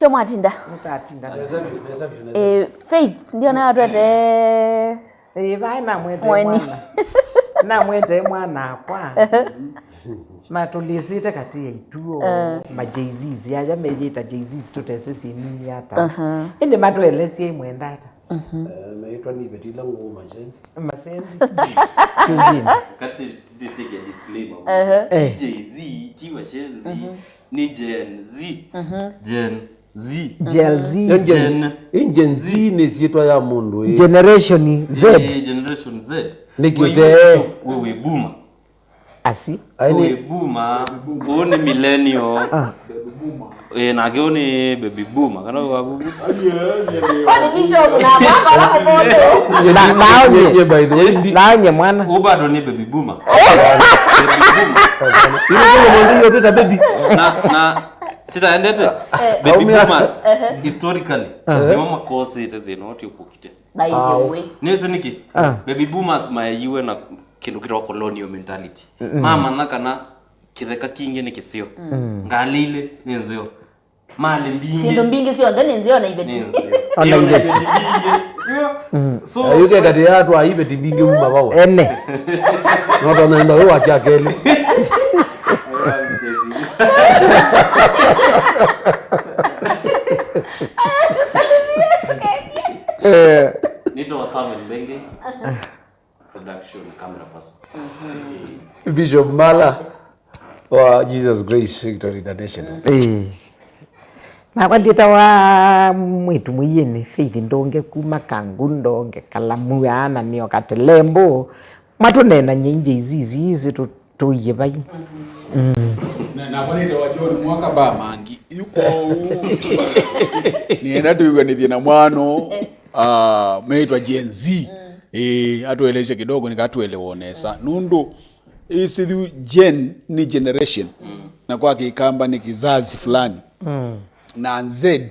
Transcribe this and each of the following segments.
Tomatinda. Faith ndio na atwete. Vai na mwete mwana. Na mwete mwana kwa. Matulizite kati yetuo majezizi aja mejita jezizi tutesisi nini hata. Ende matwelesi mwendata. Naitwa ni Betila Ngoma Masenzi. Chungini. Kati take a disclaimer. Jay-Z, Tiwa Shenzi, ni Gen Z. Gen Z. Gen Z ni sietwa ya mundu. Generation Z. Generation Z. Nikite wewe boomer. Asi? Wewe boomer, one millennial. Baby boomer. Na gioni baby boomer. Kana babu. Kwani bishop na baba la komoto. Naonye by the way. Naonye mwana. Bado ni baby boomer. Ile ndio baby. Na tita endete baby boomers historically ni mama cause it they not yokukite by the way nezi niki baby boomers maiwe na kindu kiro colonial mentality mama nakana kitheka kingi ni kisio ngalile nenzio mali mbingi sindo mbingi sio ndani nzio na ibeti ana ibeti so yuke kati yatu aibeti mbingi uma bawo ene noto naenda wewe achakeli Nito wa Samuel Mbenge production camera person Bishop Mala wa Jesus Grace Victory International na kwa ndita wa mwitu mwiyeni Faith Ndonge kuma Kangundonge Kalamu ana niyo katelembo matunena nyinje izizi tuye bai na bonita wa John mwaka ba mangi yuko nienda tuiganithia na mwano meitwa Gen Z atueleze kidogo nikatuelewonesa nundu isi gen ni generation na kwa kikamba ni kizazi fulani na Z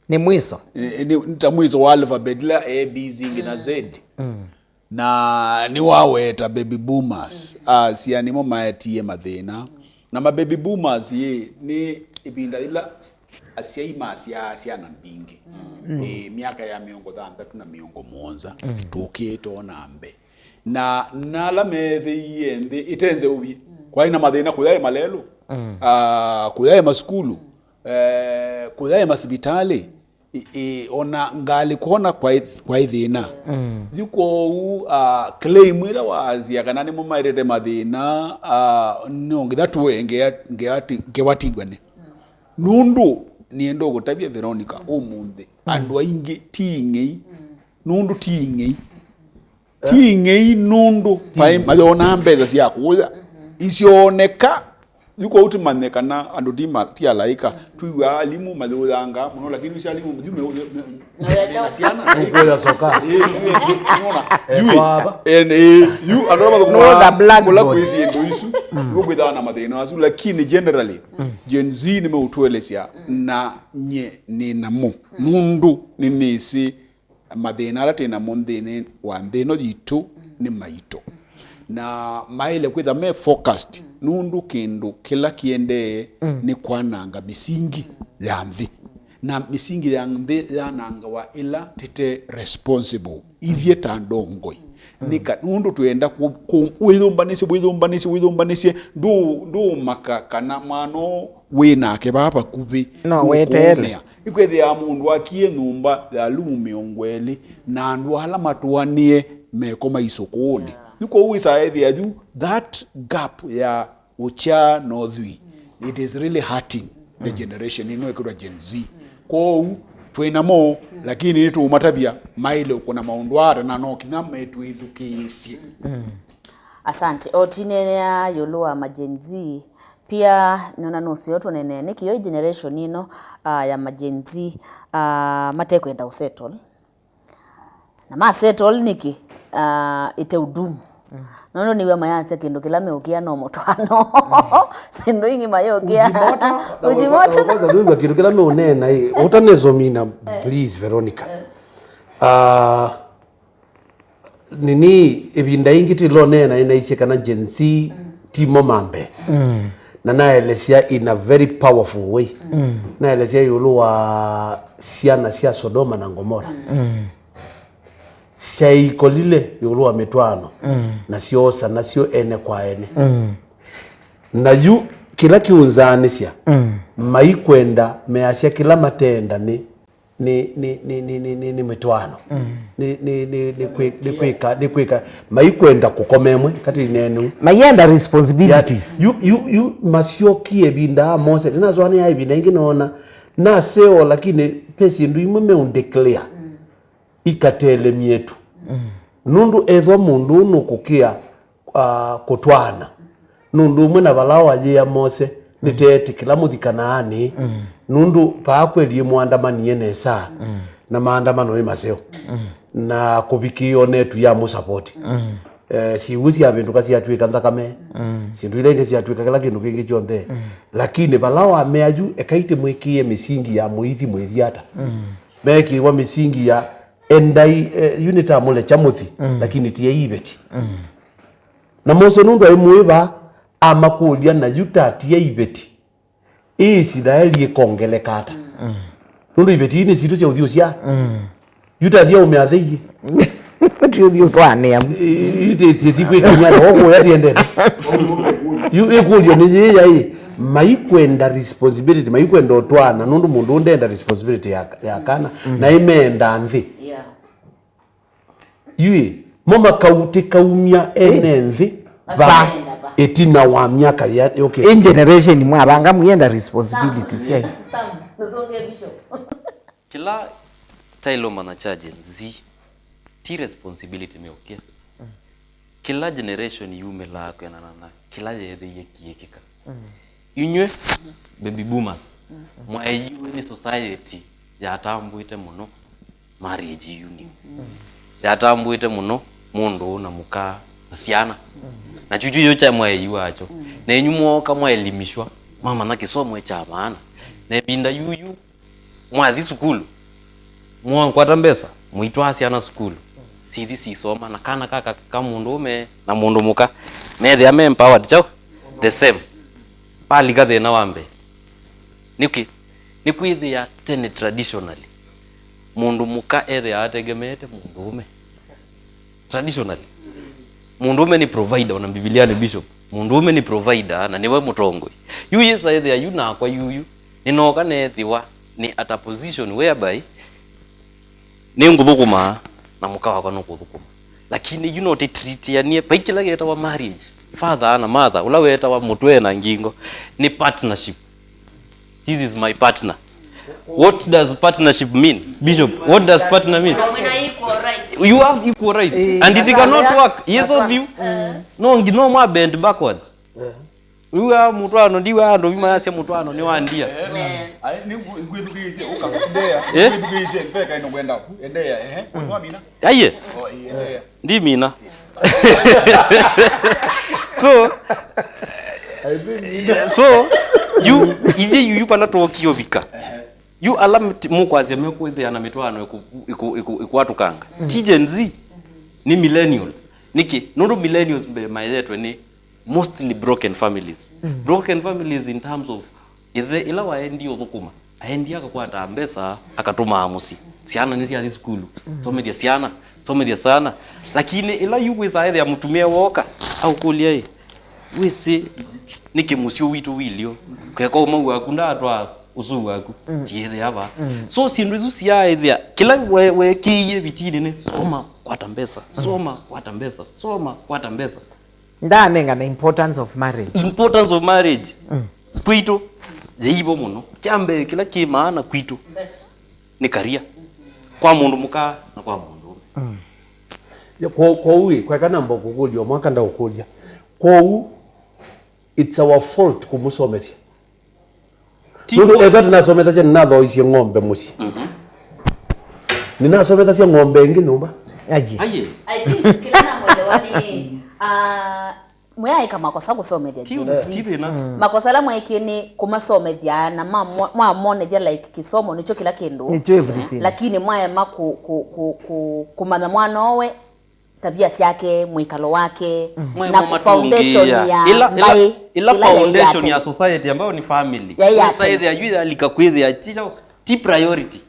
ni mwiso ni mwiso wa alphabet la A B Z na Z na ni waweta baby boomers siani mo maetie mathina na baby boomers ye ni ibinda ila asiaima asiana mbingi miaka ya miongo 3 na miongo 7 tukito nambe na nala methi yende itenze ubi kwa ina mathina kuyaye malelo kuyaye maskulu kuyaye masibitali ona ngali kuona kwa ithina yuko claim ila wazia kana ni mumairete mathina no ngithatwe ngewatigwane nundu niendo gutabia Veronica umunthe andu aingi tingei nundu tingei nundu pai mayona mbeza cia kuya icioneka yuko utimanyekana andu ti alaika tuiwa alimu mathanga muno lakini cia alimu mthume na ciana ngoya soka you another kula kwisi ndo isu ngobida na mathina asu lakini generally Gen Z ni meutuelesia na nye ni namo nundu ni nisi mathina arate na mondene wa ndeno yitu ni maito na maile kwitha me focused nundu kindu kila kiende ni kwananga misingi ya mthi na misingi ya mthi yananga wa ila tite responsible ithie tandongoi nika nundu tuenda withumbanisi ndu maka kana mano wina ke baba kubi no wetele ikwethe ya mundu akie nyumba ya lumu 20 na andu ala matuanie mekoma isokoni niko wisa ethi aju that gap ya ucha no thui it is really hurting the generation ikwa Gen Z ko twina mo lakini tu matabia maile kuna maundu ara na no kinya metu ithukisi asante otine ya yoloa majenzi pia nona nusu yoto nene niki yo generation ino ya majenzi mate kwenda usettle na settle niki ite udumu nono niwe mayanse kindu kila meukia no motwano sindo ingi mayokia ujimoto kwanza ndio kitu kila meonena utanezomina please Veronica nini ebinda ingiti lo nena ina iche kana Gen Z timo mambe na naelesia in a very powerful way. Naelesia yulu wa siana sia Sodoma na Gomora. Shaikolile yulu wa mitwano. Na sio osa na sio ene kwa ene. Na yu kila kiunzanisya maikwenda measya kila matenda ni mitwano ni kwika maikwenda kukomemwe kati nenu mayenda responsibilities you masyokie binda mose ninazwana ya ibina inginaona na seo lakini pesi ndu imwe undeclare ikatele mietu nundu ethwa mundu nukukia kutwana nundu mwe na balawa ya mose nitete kila muthikanaani nundu paakwerie mwandamanie nesa na maandamano imaseo na kubikio netu ya musupport siuzi ya bindu kasi atwika nthakame sindu ile ingezi atwika kila kindu kingi chonthe lakini balawa ameaju ekaite mwikie misingi ya muithi mwithiata meki wa misingi ya endai unita mule chamuthi lakini tie ibeti na mose nundu aimuiba amakulia na yuta tie ibeti Israeli kongelekata nundu ibeti ni situ cia uthio cia yuta thia umeathei tuthio twane am ti kwikanya roho ya diende ikulia ni yeye maikwenda responsibility maikwenda otwana nundu mundu ndenda responsibility ya kana na imenda nthi yui mama kauti kaumia enenthi ba etina wa miaka ya okay in generation mwabanga muyenda responsibilities yeah kila tailo mana charge nzi ti responsibility me okay kila generation yume la ko na kila yede yekika inywe baby boomers mwa ni society yatambuite muno marriage union yatambuite muno mundu na muka ciana na chuchu yo cha mwa yiwacho na enyumo kama elimishwa mama na kisomo cha maana na binda yuyu mwa thi sukulu mwa kwata mbesa muitwa ciana sukulu sithi si soma na kana kaka kama mundu ume na mundu muka me they are empowered chao the same pali gathe na wambe niki nikwithia tene traditionally mundu muka ethe ategemete mundu ume traditionally mundu ume ni provider na Biblia ni bishop mundu ume ni provider na niwe mutongoi yu yesa ethe yu na kwa yuyu ninoka nethiwa ni at a position whereby ni nguthukuma na muka wakwa no kuthukuma lakini you know treat ya nie paikila geta wa marriage father na mother ula weta wa mutwe na ngingo ni partnership. This is my partner. What does partnership mean, Bishop? What does partner mean? You have equal rights, and it cannot work. Yes or you? No more bend backwards. You are mutwano ndiwa ndo bima ya mutwano ni wandia. Ni ngwithugise ukakudea. Ngwithugise peka ino kwenda ku. Endea Kwa mina? Aye. Oh endea. Ndi mina. So you pana tokio vika. You alam mukwaze mekwithia na mitwano ikwatukanga. Gen Z ni millennials. Niki nundu millennials be maizetwe ni mostly broken families. Broken families in terms of ila waendi othukuma aendi akakwata mbesa akatuma amusi ciana ni cia skulu somethia ciana somethia sana lakini ila yukwisa ethe amutumia woka au kulia wisi niki musio witu wilio kweka umau waku ndatwa uzu waku tiethe hapa so sindu izu cia ethe kila we kiye bitini ni soma kwata mbesa soma kwata mbesa soma kwata mbesa ndanenga the importance of marriage kwitu yibo muno chambe kila kimaana kwitu ni karia kwa mundu muka na kwa mundu kwa uwi kwa kana mbo kukulia mwaka nda ukulia kwa it's our fault kumusomethia nundu etha tunasometa je natho icio ng'ombe muci ninasometa cia ng'ombe ingi nyumba aje I think kila na mwelewani mwaika makosa gusomethia jinsi makosa la mwaiki ni kumasomethia na mwamonethia like kisomo nicho kila kindu nicho everything lakini mwae kumana mwanowe tabia ciake mwikalo wake na foundation ya ila foundation ya society ambayo ni family society ajui alikakwithia chicho ti priority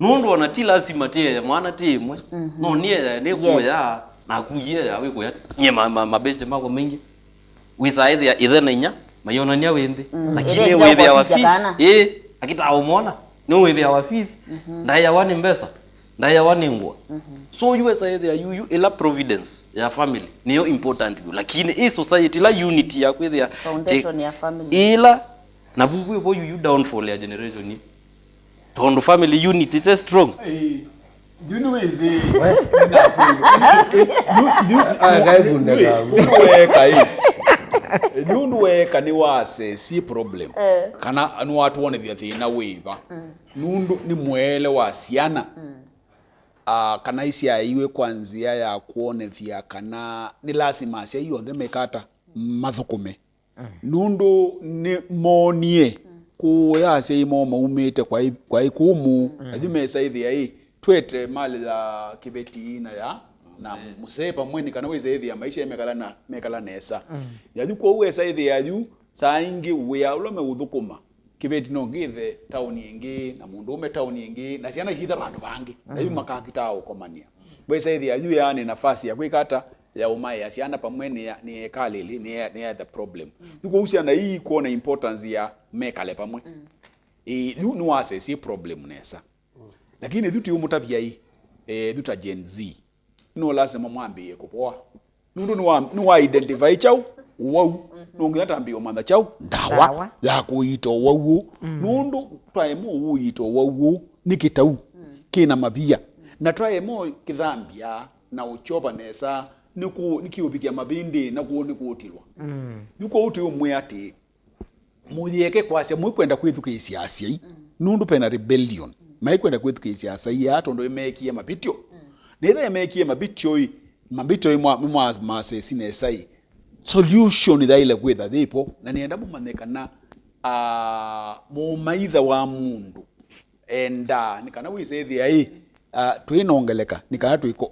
nundu ona ti lazima tie mwana timwe no nie ne kuya na kuye ya we kuya nye mabeste mako mingi wisaidhi ya ithena inya mayonania wende lakini wewe ya wafisi akita umona no wewe ya wafisi ndaya wani mbesa ndaya wani ngwa so you saidhi ya you ila providence ya family niyo important lakini hii society la unity ya kwithia foundation ya family ila na bubu bo you downfall ya generation ni tondo family unity is strong you know is nundu weka ni wase si problem kana anu watu wone thina wiva nundu ni mwele wa ciana kana isi aiwe kwanzia ya kuonethia kana ni lazima cia yonthe mekata mathukume nundu ni monie kuya cia imo maumite kwa ikumu athimesa ithia i twete mali ya kibeti na ya na musepa mweni kana weze ithia maisha mekala nesa yathu ko weza ithia yathu saingi wea ulome uthukuma kibeti no ngithe tauni ingi na mundu ume tauni ingi na ciana hitha bandu bangi ayu makakita ukomania weza ithia yathu yani nafasi ya kwikata ya umai ya ciana pamwe ni ekalili ni the problem yuko usiana hii kuona importance ya mekale pamwe yu ni wase si problem nesa lakini thuti umutabia hii thuta Gen Z no lazima mwambie kupoa nundu ni wa identify chau wau nungi atambio manda chau ndawa ya kuito wau nundu twaemo uito wau nikitau kina mabia na twaemo kithambia na uchoba nesa nikiubikia mabindi na kuoni kuotilwa yuko uti umwe ati muthieke kwase mwikwenda kwithukia siasa nundu pena rebellion maikwenda kwithukia siasa ya tondo imekie mabitio nethe imekie mabitio mwa masesi nesai solution ile kwitha thipo na nienda mumanekana mumaitha wa mundu enda nikana wisethia twinongeleka nikana twiko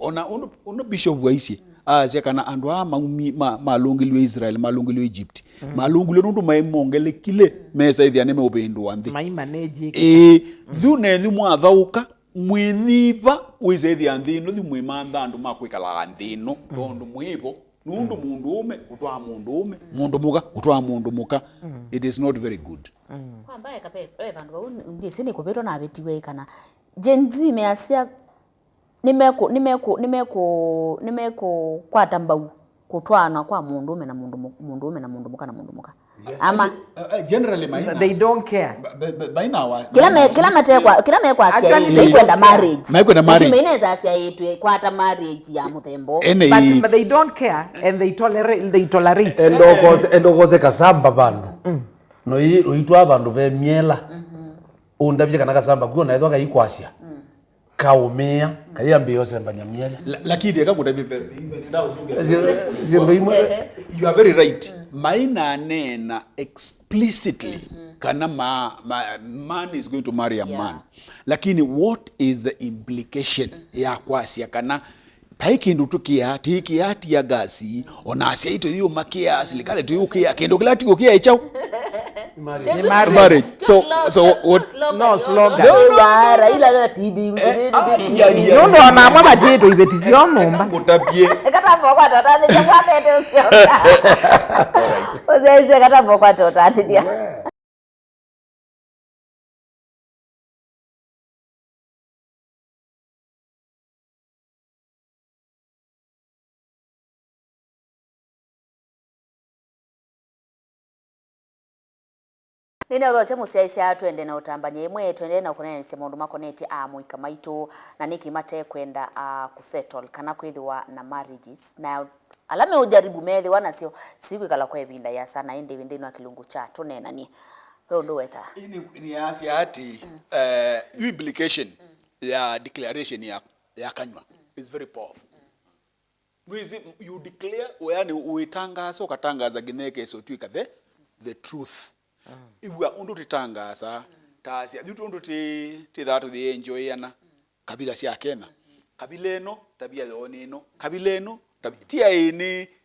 ona bishop wa isi cia kana andu malungilwe Israel malungilwe Egypt malungilwe nundu maimongelekile mesa ithia neme ubindu wanthi mai manage thu nethu mwathauka mwithiva wisethia nthino thu mwimantha andu makwikala nthino tondu mwivo nundu mundu ume utwa mundu ume mundu muka utwa mundu muka it is not very good kwamba ekape bandu bau ndisi ni kubetwa na betiwe kana Gen Z measia nimeko kwata mbau kutwana kwa mundu ume na mundu ume na mundu muka na mundu muka ama generally maina they don't care baina wa kila mekwa asia ikwenda marriage lakini inaweza asia yetu kwata marriage ya muthembo but they don't care and they tolerate endogoze kasamba bandu no itwa bandu be miela undabye kana kasamba kuona ithwa kaikwasia kaumia kayambe yose mbanyamiela lakini ekakuta be very you are very right maina nena explicitly kana man is going to marry a man lakini what is the implication ya kwasia kana paikindu tukia tikiati ya gasi ona asia ito hiyo makia silikale tuyukia kendo kilati ukia ichao marriage so what no slogan yara ila na tibi no na mama jeto ibetizio nomba mutapie kata vokwa totani kwa tete usio ozeze kata vokwa totani dia Nina udoche musiaisia twende na utambania imwe twende na kunene nise mundu makoneti muika maitu na niki mate kwenda kusettle kana kwithiwa na marriages na alame ujaribu methi wana sio siku kala kwa ebinda ya sana ende wende no kilungu cha tunena ni wewe ndo weta ni asia ati implication ya declaration ya kanywa is very powerful. You declare yani uitangaza ukatangaza gineke so twika the truth. Iwa undu titangaza tasia jutu undu ti that the enjoy yana kabila cia Kenya kabileno tabia yonino kabileno tia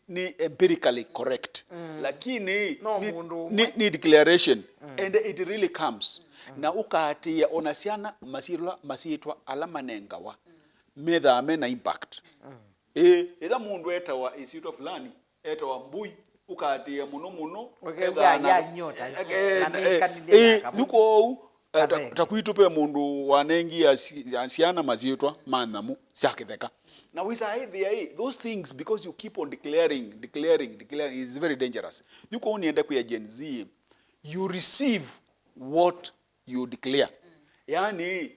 ni empirically correct lakini ni declaration and it really comes na ukatia onasiana masitwa alama nengawa methame na impact ila mundu etawa isitwa fulani etawa mbui ukatia muno ya nyota nuko takwitupe mundu wanengi asiana masitwa manhamu syakitheka. Now we say those things because you keep on declaring is very dangerous. You can only end up with Gen Z. You receive what you declare. Yani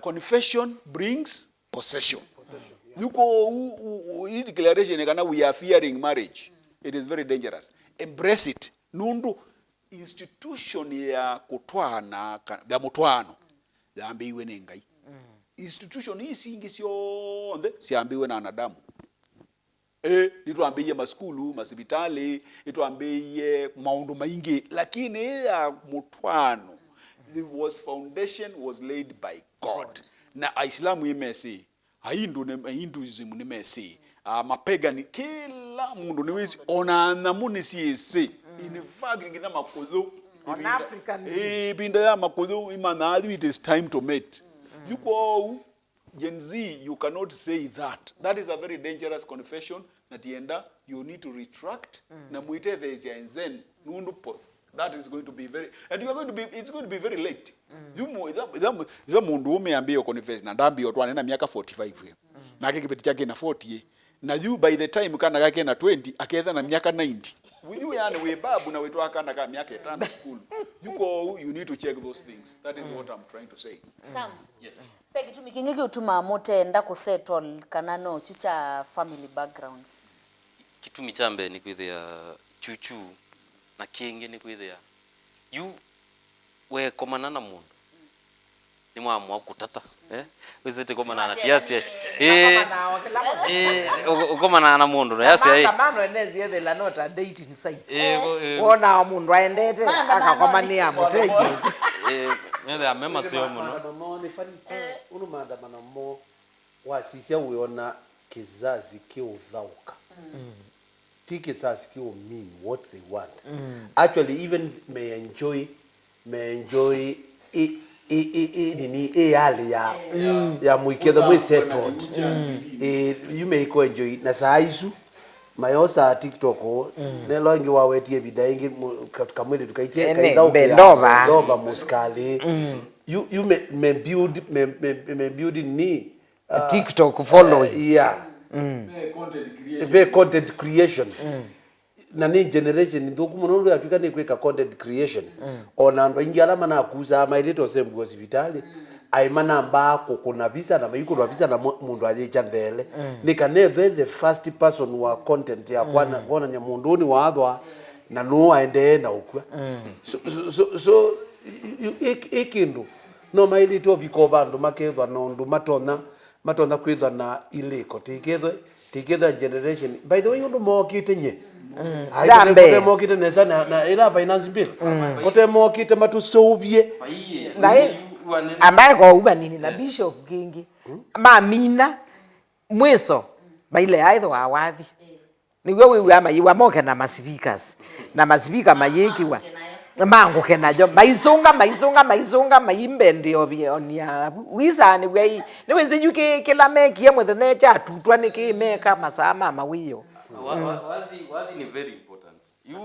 confession brings possession. You go declaration kana we are fearing marriage. It is very dangerous. Embrace it. Nundu institution ya kutwana ya mutwano yambiwe nengai. Institution hii singi sionde siambiwe na wanadamu. Nituambie maskulu, masibitali, nituambie maundu maingi, lakini ya mutwano, the foundation was laid by God. Na Islamu imesi, Hinduism nimesi, mapagani, kila mundu niwezi, onanamuni siyesi, in fact, ngina makudu, on African. Binda ya makudu, imanadu, it is time to mate. You go Gen Z, you cannot say that. That is a very dangerous confession. Natienda, you need to retract. Na muite theresia in Zen, nundu pos. That is going to be very, and you are going to be, it's going to be very late. Iza mundu umeambia confess na ndambi otwane na miaka 45 ye. Na kipeti chake na 40 na you by the time kana kake na 20 aketha na miaka 90. You yani we babu na wetu akana ka miaka 5 school. You need to check those things. That is what I'm trying to say. Sam. Yes. Pegi tumikingiki utuma mote nda kusettle kanano chucha family backgrounds. Kitu michambe ni kwithia chuchu na kingi ni kwithia you we komana na mundu ni mwamu kutata wizite komana na tiasi komana na mundu no yasi mano enezi ethe la not a dating site wona mundu aendete akakomania mutegi nende amema sio muno ni fani unu maandamano mo wasisia uiona kizazi kiudhauka ti kizazi kiu mean what they want actually even may enjoy nini hali ya mwiketha mwe settled you may go enjoy na saizu mayosa TikTok nelo ingi wawetie vida ingi kamwili tukaiche kaidha muskali you may build ni TikTok following content creation na ni generation ndoku muno yapika ni kweka content creation ona ndo ingi alama na kuza mailito sembu hospitali aimana mbako kuna visa na mayiko visa na mundu ajecha ndele nikaneve the first person wa content ya kwana nya mundu ni wathwa na no aende na ukwa so ikindu no mailito bikoba ndo makethwa no ndo matona kwithwa na iliko tikethwa generation by the way ndo mokite nye kote mokite nesa na ila finance bill kote mokite matusovie na ambaye kwa uba nini na bishop kingi mamina mwiso baile aidho awathi niwe wewe ama yiwa moke na speakers na maspeaker mayekiwa mangu kenajo maisunga maimbe ndio bionia wisani we niwenze yuke kila meki yemwe the cha tutwa nikimeka masama mawiyo Wadi ni very important.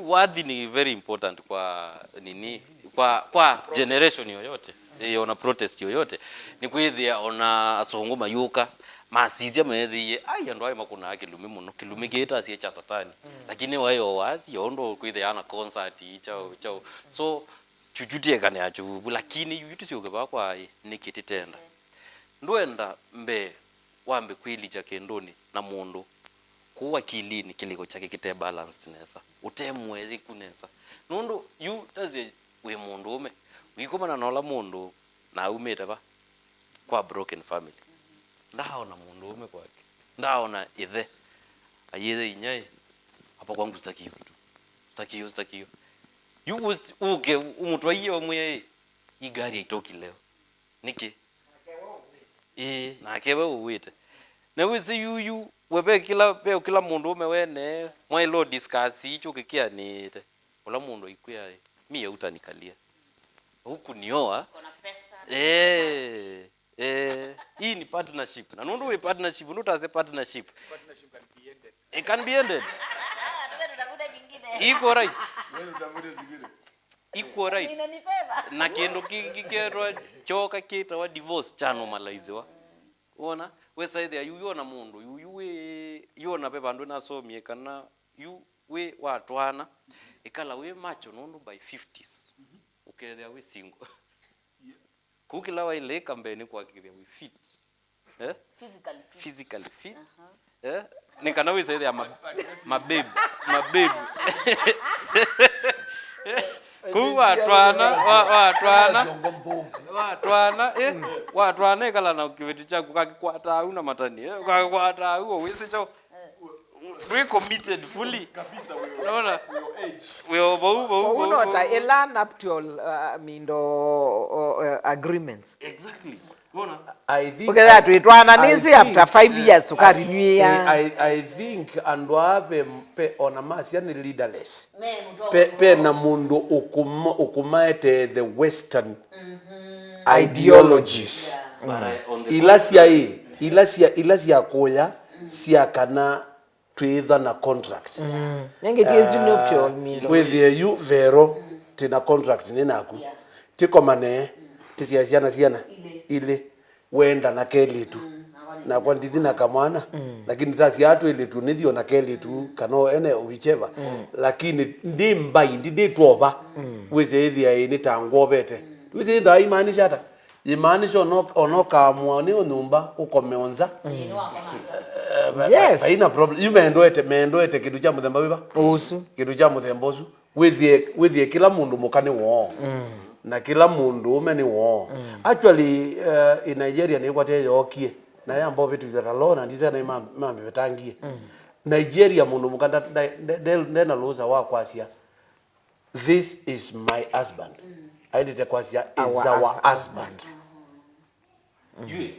Wadi ni very important kwa nini kwa generation yoyote. Ona protest yoyote. Ni kwithia ona asongo mayuka masizia methie ai ndo ai makuna akilumi muno kilumi gita sie cha satani. Lakini wayo wadi ondo kwithia ana concert chao. So chujutie kana yachu lakini vitu sio kwa kwa nikititenda. Ndwenda mbe wambe kwili cha kendoni na mundu kuwa kilini kiliko chake kite balanced nesa utemwezi kunesa nundu you taze we mundu ume wikomana nola mundu na umete ba kwa broken family ndaona mundu ume kwake ndaona ithe ayithe inyai hapa kwangu sitakiyo tu sitakiyo you was uke umutwa hiyo mwe igari itoki leo niki na kewe uwite na wese yuyu webe kila mundu umewene mwailo discuss hicho kikia ni ula mundu ikuya mie utanikalia huku nioa hii ni partnership na nundu we partnership nundu taze partnership it can be ended iko right iko right na kendo kikero choka kita wa divorce chano malaizewa ona we say there you yona mundu you we yona pe bandu na somie kana you we watwana ikala we macho nundu by 50s ukethia we single kukila wa ile kambeni kwa kithia we fit physically fit nikana we say there my baby watwana kala na kiveti chako kakikwata una matani kakikwata huo wisi cho we committed fully kabisa wewe unaona wewe bo unota elan up to mindo agreements exactly unaona I think okay that we twana nisi after 5 years to renew I think andu ave pe ona masi yani leaderless pe na mundu ukumaete the western ideologies ilasia kuya sia kana twitha na contract nenge tiezi nuptial mindo with you vero tina contract ninaku tikomane tisiasiana ile wenda na keli tu na kwa ndithi na kamwana lakini tasi atu ile tu nithio na keli tu kano ene whichever lakini ndi mbai ndi twoba weze ithia ini tangwobete weze itha imaanisha hata imaanisha onoka muone onumba ukomeonza yes haina problem you mendoete kitu cha muthemba wiba usu kitu cha muthemba usu withie kila mundu mukane wo na kila mundu umeni wo actually in Nigeria ni kwate yokie na yambo vitu vya lona ndize na mama vetangie Nigeria mundu mukanda ndena loza wa kwasia this is my husband aidite kwasia is our husband yue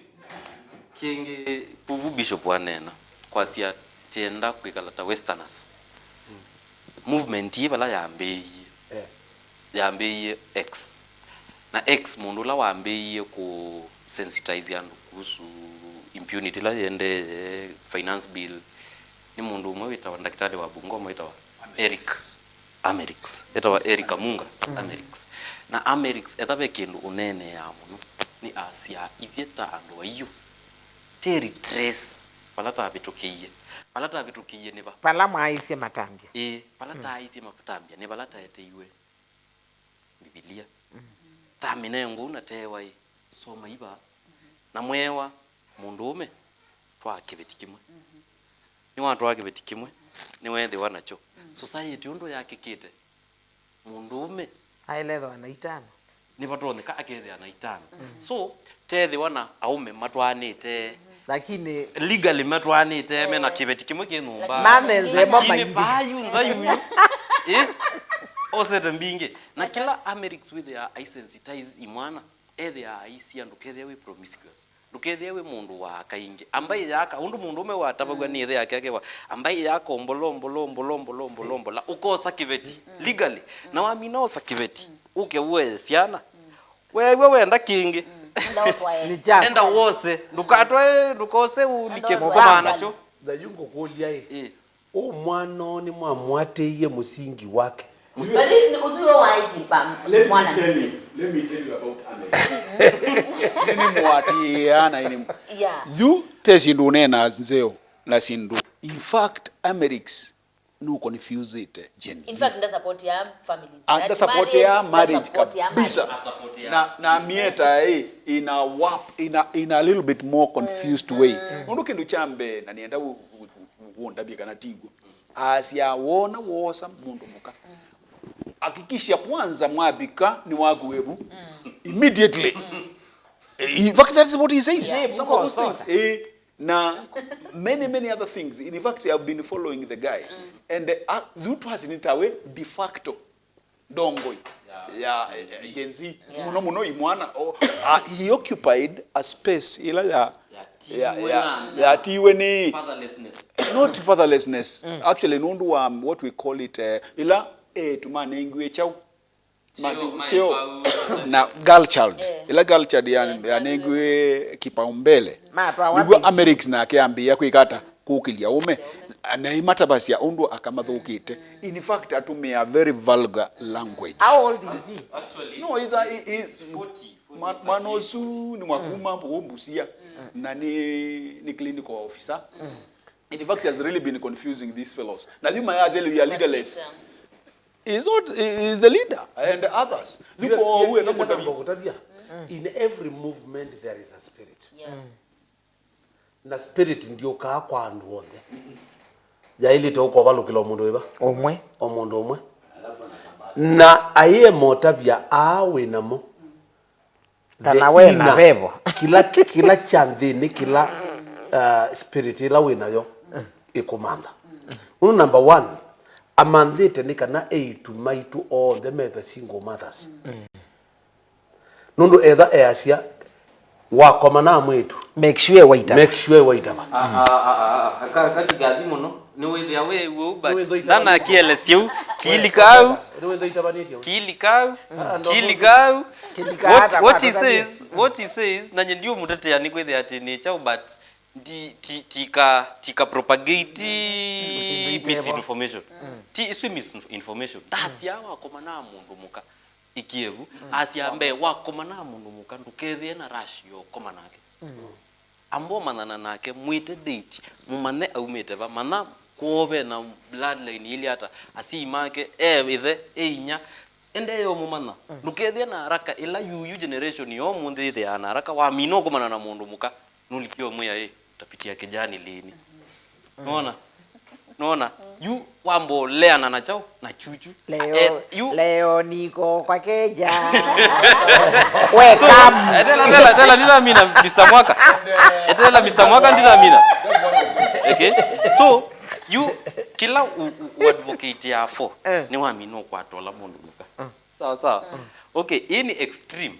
kingi puvu bishop wanena kwasia tienda kwikalata westerners movement yi bala yambeye X na X mundu la wambeye ku sensitize yandu kuhusu impunity la yende finance bill ni mundu umwe witawa daktari wa Bungoma witawa Eric Amerix witawa Eric Amunga Amerix na Amerix etabe kindu unene ya muno ni Asia itheta andu ayo teri trace palata bitukiye neba pala mwaisi matambia palata aisi matambia ne balata eteiwe Biblia tamine nguna tewa soma iba na mwewa mundume twa kibeti kimwe ni watu wa kibeti kimwe ni wende wanacho society undu yake kite mundume ailetho anaitana ni batoneka akethe anaitana so tethe wana aume matwanite lakini legally matwanite mena kibeti kimwe kinumba mamenze mama ni bayu nzayuyu osete mbinge na kila Americs with their sensitize imwana ethe aisi andu kethe we promiscuous ndukethe we mundu wa kainge ambaye yaka undu mundu ume watabagwa ni ethe yake wa ambaye yako ombolombo la ukosa kiveti legally na wamina osa kiveti uke uwe siana wewe wenda kinge enda wose ndukatwe ndukose unike mukabana cho dayungo kulia o mwana ni mwamwateye musingi wake Let me tell you about Amerix. You pesindu nena nzeo la sindu. In fact, Amerix no confuse it Gen Z. In fact, the support ya families. And the support ya marriage kabisa. Na mieta in a little bit more confused way. Unduke nduchambe na nienda wondabika na tigo. Asia wona wosa mundu muka. Hakikisha kwanza mwabika ni wagu webu immediately. In fact, that's what he says. Some of those things. Na many other things. In fact, I have been following the guy. And Lutu has in it away de facto dongoi. Yeah, Gen Z. Muno imwana. He occupied a space ila ya tiwe ni fatherlessness. not fatherlessness. Actually nundu wa what we call it ila tumane ngwe chau cheo na girl child. Ila girl child ya ngwe kipaumbele. Nigwa Americs na akiambia kuikata kukilia ume na imata basi ya undu akamathukite. In fact atumia very vulgar language. How old is he? Actually, No, he's 40. Manosu ni mwakuma mbusia na ni clinical officer. In fact, he has really been confusing these fellows. Nazima ya tell you are leaderless. He's the leader and the others. In every movement there is a spirit. Na spirit ndio kaa kwa andu wothe. Ya ili to ko balukilo mundu iba. Omwe. Omundu omwe. Na aye motabia awe namo. Kana we na bebo. Kila chanthi ni kila spirit ila we nayo ikomanda. Number 1, amandhite ni kana eitu maitu all the mother single mothers. Nundu either easia wakoma na mwitu. Make sure waita. Make sure waita ba. Kati gabi muno ni withia we but nana kielesiu kilikau what he says na ndio mutete ni kwithia ati ni chau but tika propagate misinformation iswi misinformation dasia wakoma na mundu muka ikievu asiambe wakoma na mundu muka ndukethie na ratio koma nake ambo manana nake mwite date mumane aumete ba mana kuobe na bloodline ili hata asimake ithe inya ende yo mumana ndukethie na haraka ila yuyu generation yo munde ithe ana haraka wa mino koma na mundu muka nulikio mwe tapitia kijani lini Nona yu wambo leana na chao na chuchu leo niko kwa keja. Welcome. Etela nila mina Mr. Mwaka. Etela Mr. Mwaka ndila mina. Okay? So you kila advocate ya for ni wa mino kwa tola mundu muka. Sawa. Okay, ini extreme.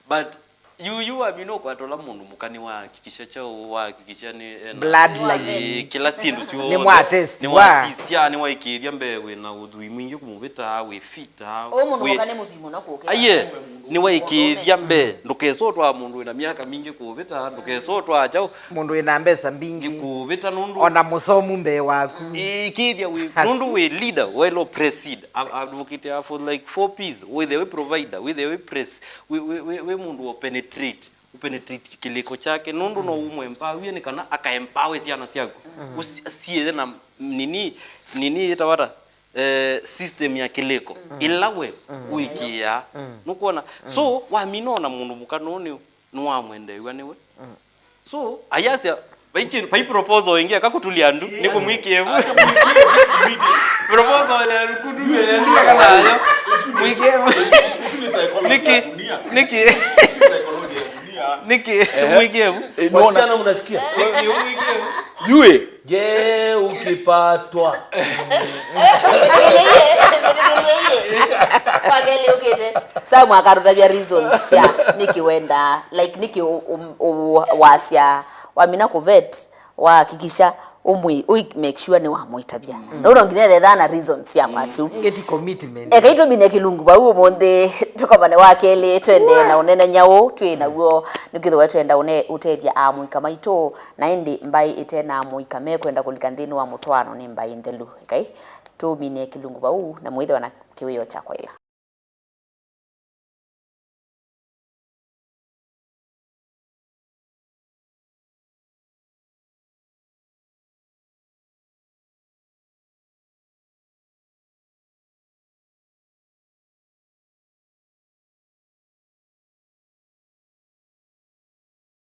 But you amino kwa tola mundu mukani wa hakikisha chao wa hakikisha ni bloodline kila sindu sio ni mwa test ni wa sisia ni wa ikiria mbewe na udhui mwingi kumubita we fita mundu mukani muthimo na kuke aye ni wa ikiria mbe ndukesotwa mundu ina miaka mingi kubita ndukesotwa chao mundu ina mbesa mbingi kubita nundu ona musomu mbe waku ikiria we nundu we leader well president advocate for like 4 P's with the provider with the press we mundu penetrate kiliko chake nundu no umwe empower ni kana akaempower siana siako usiye na nini itawata system ya kiliko ilawe wikia nukuona so wa minona mundu mukanoni no amwende yaniwe so ayasia bai proposal ingia kakutulia ndu niko mwikievu proposal ya kutulia ndu kana ayo mwikievu Niki mwikievu wasichana mnasikia yue je ukipatwa pageli ukite samwa karutha bia reasons ya nikiwenda like niki wasia wamina kuvet wakikisha umwi make sure ni wamwitabia no nginya the thana reasons ya kwasu ngeti commitment ekaito bine kilungu ba uwo monde tukabane wakele twende na unene nyawo twina uwo nikithwa twenda une utedia amwika maito na indi mbai itena amwika me kwenda kulikandini wa mutwano ni mbai ndelu okay tu bine kilungu ba u na mwithe wana kiwiyo chakwa ila